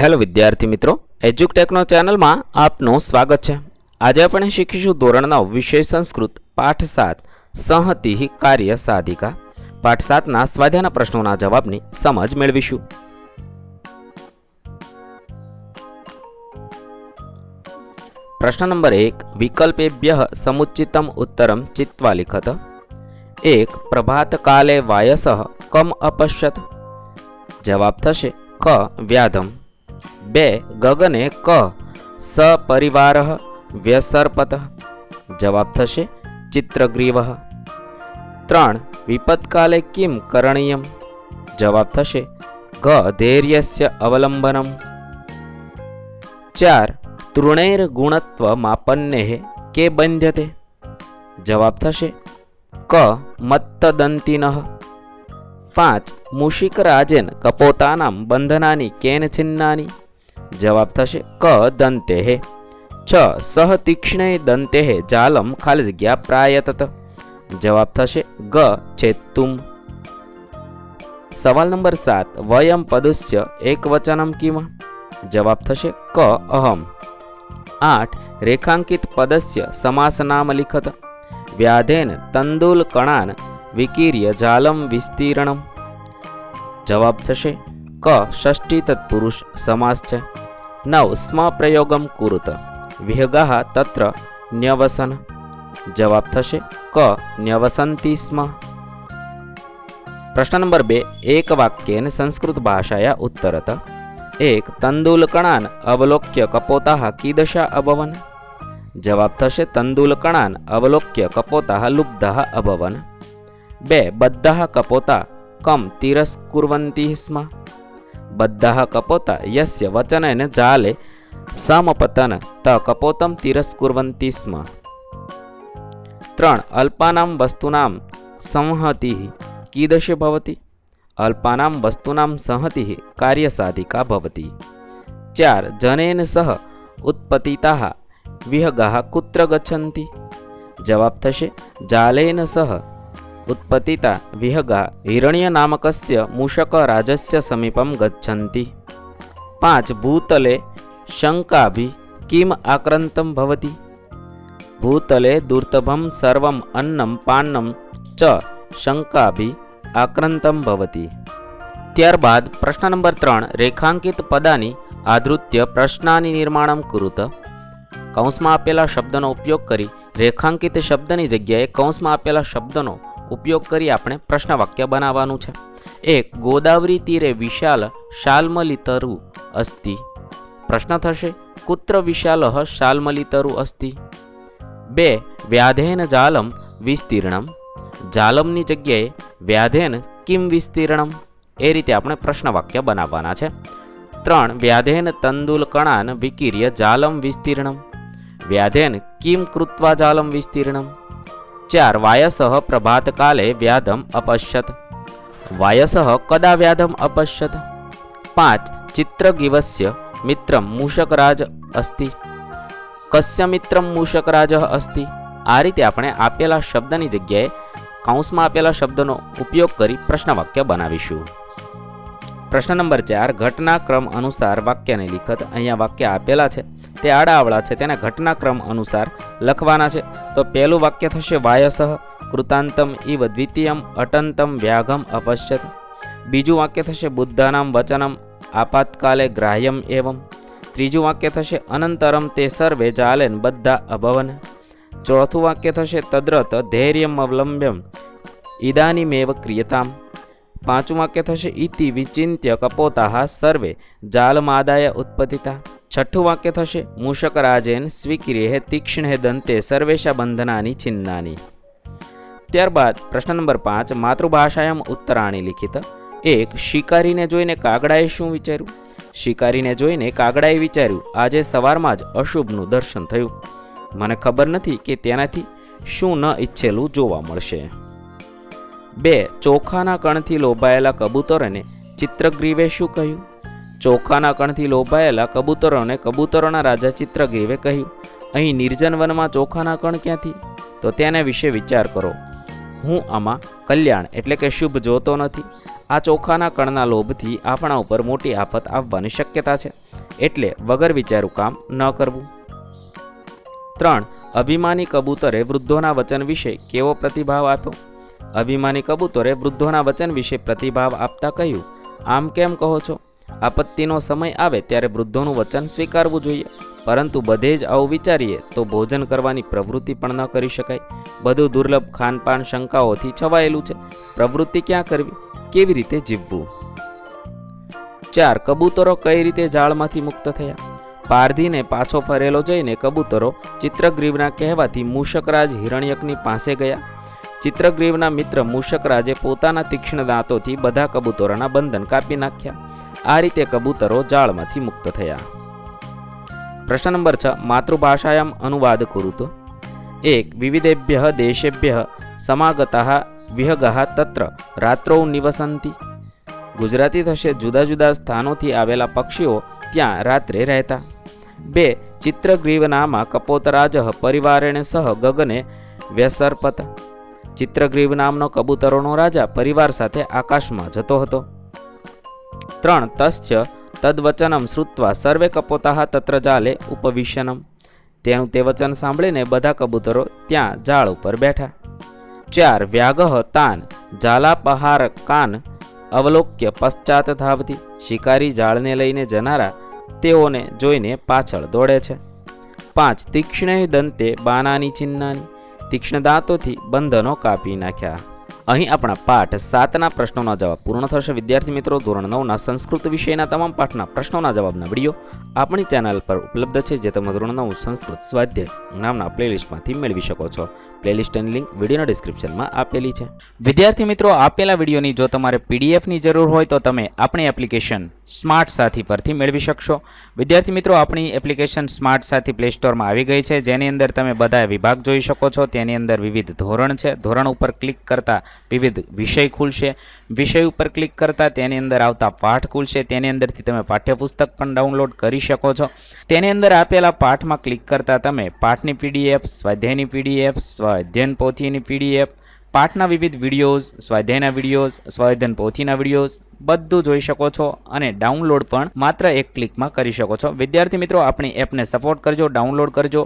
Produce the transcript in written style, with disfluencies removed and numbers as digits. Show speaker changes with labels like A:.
A: Hello વિદ્યાર્થી મિત્રો, એજ્યુકટેકનો ચેનલમાં આપનું સ્વાગત છે। આજે આપણે શીખીશું ધોરણ 9 વિષય સંસ્કૃત પાઠ 7 સંહતિ કાર્ય સાધિકા। પાઠ 7ના સ્વાધ્યાયના પ્રશ્નોના જવાબની સમજ મેળવીશું। પ્રશ્ન નંબર 1, વિકલ્પેભ્યઃ સમુચિતમ ઉત્તરમ चित्वा लिखत। 1, प्रभात काले वायसः कम अपश्यत। जवाब थशे क व्याधम। 2, गगने क सपरिवारः व्यसर्पत। जवाब थशे चित्रग्रीवः। 3, विपत्काले किं करणीयम्। जवाब थशे घ धैर्यस्य अवलंबनम्। 4, तृणैर्गुणत्वमापन्नेः के बन्ध्यते। जवाब थशे क मत्तदन्तिनः। 5, मूषिकराजेन कपोतानां बन्धनानि केन छिन्नानि। जवाब थशे क दन्तेः। 6, सह तीक्ष्णे दन्तेः जालं खाली जग्या प्रायतत। जवाब थशे ग छेत्तुम्। सवाल नंबर 7, वयं पदस्य एकवचनं किम। जवाब थशे क अहम्। 8, रेखांकित पदस्य समासनाम लिखत। व्याधेन तंदूलकणान् विकीर्य जालं विस्तीर्णम्। जवाब थशे क षष्ठी तत्पुरुष समास छे। 9, स्म प्रयोगं कुरुत। विहगाः तत्र न्यवसन। जवाब थशे क न्यवसन्ति स्म। प्रश्न नंबर 2, एक वाक्येन संस्कृत भाषाया उत्तरत। 1, तंदूलकणान् अवलोक्य कपोताः कीदृशा अभवन्। जवाब थशे तंदूलकणान् अवलोक्य कपोताः लुब्धाः अभवन्। 2, बद्धाः कपोता कम तिरस्कुर्वन्ति स्म। बद्धाः कपोता यस्य वचनेन जाले समपतन त कपोतं तिरस्कुर्वन्ति स्म। 3, अल्पानां वस्तूनां संहतिः कीदृशी भवति। अल्पानां वस्तूनां संहतिः कार्यसाधिका भवति। 4, जनेन सह उत्पतिताः विहगाः कुत्र गच्छन्ति। जवाब थशे जालेन सह उत्पतिता विहगा हिरण्यनामकस्य मूषकराजस्य समीपं गच्छन्ति। 5, भूतले शङ्काभिः किम् आक्रान्तं भवति। भूतले दुर्लभं सर्वम् अन्नं पान्नं च शङ्काभिः आक्रान्तं भवति। ત્યારબાદ પ્રશ્ન નંબર 3, રેખાંકિત પદાની આધૃત્ય પ્રશ્નાની નિર્માણમ કુરુત। કૌંસમાં આપેલા શબ્દનો ઉપયોગ કરી રેખાંકિત શબ્દની જગ્યાએ કૌંસમાં આપેલા શબ્દનો ઉપયોગ કરી આપણે પ્રશ્ન વાક્ય બનાવવાનું છે। 1, ગોદાવરી તીરે વિશાલ શાલ્મલિતરુ અસ્તિ। પ્રશ્ન થશે કુત્ર વિશાલઃ શાલ્મલિતરુ અસ્તિ। 2, વ્યાધેન જાલમ વિસ્તીર્ણમ। જાલમની જગ્યાએ વ્યાધેન કિમ વિસ્તીર્ણમ, એ રીતે આપણે પ્રશ્ન વાક્ય બનાવવાના છે। 3, વ્યાધેન તંદુલકણાન વિકીર્ય જાલમ વિસ્તીર્ણમ। વ્યાધેન કિમ કૃત્વા જાલમ વિસ્તીર્ણમ। 4, વાયસઃ પ્રભાતકાલે વ્યાધમ अपश्यत। वायसः कदा व्याधम अपश्यत। 5, चित्रगिवस्य मित्रं मूषकराज अस्ति। कस्य मित्रं मूषकराजः अस्ति। आ रीते આપણે આપેલા શબ્દની જગ્યાએ કૌંસમાં આપેલા શબ્દનો ઉપયોગ કરી પ્રશ્નવાક્ય બનાવીશું। પ્રશ્ન નંબર 4, ઘટનાક્રમ અનુસાર વાક્યને લિખત। અહીંયા વાક્ય આપેલા છે તે આડાઅવળા છે, તેને ઘટનાક્રમ અનુસાર લખવાના છે। તો પહેલું વાક્ય થશે વાયસઃ કૃતાંતમ ઇવ। દ્વિતીયમ અટંતમ વ્યાઘમ अपश्यत। બીજું વાક્ય થશે બુદ્ધાનામ વચનમ આપાતકાલે ગ્રાહ્યમ એવમ। ત્રીજું વાક્ય થશે અનંતરમ તે સર્વે જાલેન બધા અભવન। ચોથું વાક્ય થશે તદ્રત ધૈર્યમ અવલંબ્યમ ઇદાનીમેવ ક્રિયતામ। પાંચમું વાક્ય થશે ઇતિ વિચિંત્ય કપોતાઃ સર્વે જાલમાદાય ઉત્પતિતા। છઠ્ઠું વાક્ય થશે મૂષકરાજેન સ્વીક્રિયે તીક્ષ્ણે દંતે સર્વેશા બંધનાની છિન્નાની। ત્યારબાદ પ્રશ્ન નંબર 5, માતૃભાષાયામ ઉત્તરાણી લિખિત। 1, શિકારીને જોઈને કાગડાએ શું વિચાર્યું। શિકારીને જોઈને કાગડાએ વિચાર્યું આજે સવારમાં જ અશુભનું દર્શન થયું, મને ખબર નથી કે તેનાથી શું ન ઈચ્છેલું જોવા મળશે। 2, ચોખાના કણથી લોભાયેલા કબૂતરોને ચિત્રગ્રીવે શું કહ્યું। ચોખાના કણથી લોભાયેલા કબૂતરોને કબૂતરોના રાજા ચિત્રગ્રીવે કહ્યું અહીં નિર્જન વનમાં ચોખાના કણ ક્યાંથી, તો તેના વિશે વિચાર કરો। હું આમાં કલ્યાણ એટલે કે શુભ જોતો નથી. આ ચોખાના કણના લોભથી આપણા ઉપર મોટી આફત આવવાની શક્યતા છે, એટલે વગર વિચારું કામ ન કરવું. 3. અભિમાની કબૂતરે વૃદ્ધોના વચન વિશે કેવો પ્રતિભાવ આપ્યો? અભિમાની કબૂતરે વૃદ્ધોના વચન વિશે પ્રતિભાવ આપતા કહ્યું, આમ કેમ કહો છો? આપત્તિનો સમય આવે ત્યારે વૃદ્ધોનું વચન સ્વીકારવું જોઈએ, પરંતુ બધે જ આવું વિચારીએ તો ભોજન કરવાની પ્રવૃત્તિ પણ ન કરી શકાય. બધું દુર્લભ ખાનપાન શંકાઓથી છવાયેલું છે. પ્રવૃત્તિ ક્યાં કરવી, કેવી રીતે જીવવું? 4. કબૂતરો કઈ રીતે જાળમાંથી મુક્ત થયા? પારધીને પાછો ફરેલો જોઈને કબૂતરો ચિત્રગ્રીવના કહેવાથી મૂષકરાજ હિરણ્યકની પાસે ગયા. ચિત્રગ્રીવના મિત્ર મૂષકરાજે પોતાના તીક્ષ્ણ દાંતોથી બધા કબૂતરોના બંધન કાપી નાખ્યા. આ રીતે કબૂતરો જાળમાંથી મુક્ત થયા. પ્રશ્ન નંબર 6. માતૃભાષાયામ અનુવાદ કુરુતો. 1. વિવિધેભ્યઃ દેશેભ્યઃ સમાગતાઃ વિહગાઃ તત્ર રાત્રૌ નિવસંતિ. ગુજરાતી થશે, જુદા જુદા સ્થાનોથી આવેલા પક્ષીઓ ત્યાં રાત્રે રહેતા. 2. ચિત્રગ્રીવનામા કપોતરાજઃ પરિવારેણ સહ ગગને વ્યસર્પત. ચિત્રગ્રીવ નામનો કબૂતરોનો રાજા પરિવાર સાથે આકાશમાં જતો હતો. 3. તસ્ય તદ્વચનમ શ્રુત્વા સર્વે કપોતાઃ તત્ર જાલે ઉપવિશનમ. તેનું તે વચન સાંભળીને બધા કબૂતરો ત્યાં જાળ ઉપર બેઠા. 4. વ્યાગઃ તાન જાલાપહારકાન અવલોક્ય પશ્ચાત ધાવતી. શિકારી જાળને લઈને જનારા તેઓને જોઈને પાછળ દોડે છે. 5. તીક્ષ્ણે દંતે બાનાની ચિન્નાની. તીક્ષ્ણ દાંતોથી બંધનો કાપી નાખ્યા. અહીં આપણા પાઠ 7ના પ્રશ્નોના જવાબ પૂર્ણ થશે. વિદ્યાર્થી મિત્રો, ધોરણ 9ના સંસ્કૃત વિષયના તમામ પાઠના પ્રશ્નોના જવાબના વિડીયો આપણી ચેનલ પર ઉપલબ્ધ છે, જે તમે ધોરણ 9 સંસ્કૃત સ્વાધ્યાય નામના પ્લેલિસ્ટમાંથી મેળવી શકો છો. પ્લેલિસ્ટની લિંક વિડીયોના ડિસ્ક્રિપ્શનમાં આપેલી છે. વિદ્યાર્થી મિત્રો, આપેલા વિડીયોની જો તમારે પીડીએફની જરૂર હોય તો તમે આપણી એપ્લિકેશન સ્માર્ટ સાથી પરથી મેળવી શકશો. વિદ્યાર્થી મિત્રો, આપણી એપ્લિકેશન સ્માર્ટ સાથી પ્લે સ્ટોરમાં આવી ગઈ છે, જેની અંદર તમે બધા વિભાગ જોઈ શકો છો. તેની અંદર વિવિધ ધોરણ છે. ધોરણ ઉપર ક્લિક કરતાં વિવિધ વિષય ખુલશે. વિષય ઉપર ક્લિક કરતાં તેની અંદર આવતા પાઠ ખુલશે. તેની અંદરથી તમે પાઠ્યપુસ્તક પણ ડાઉનલોડ કરી શકો છો. તેની અંદર આપેલા પાઠમાં ક્લિક કરતાં તમે પાઠની પીડીએફ, સ્વાધ્યાયની પીડીએફ, સ્વાધ્યાયન પોથીની પીડીએફ, પાઠના વિવિધ વિડીયોઝ, સ્વાધ્યાયના વિડીયોઝ, સ્વાધ્યાયન પોથીના વિડીયોઝ બધું જોઈ શકો છો અને ડાઉનલોડ પણ માત્ર એક ક્લિકમાં કરી શકો છો. વિદ્યાર્થી મિત્રો, આપણી એપને સપોર્ટ કરજો, ડાઉનલોડ કરજો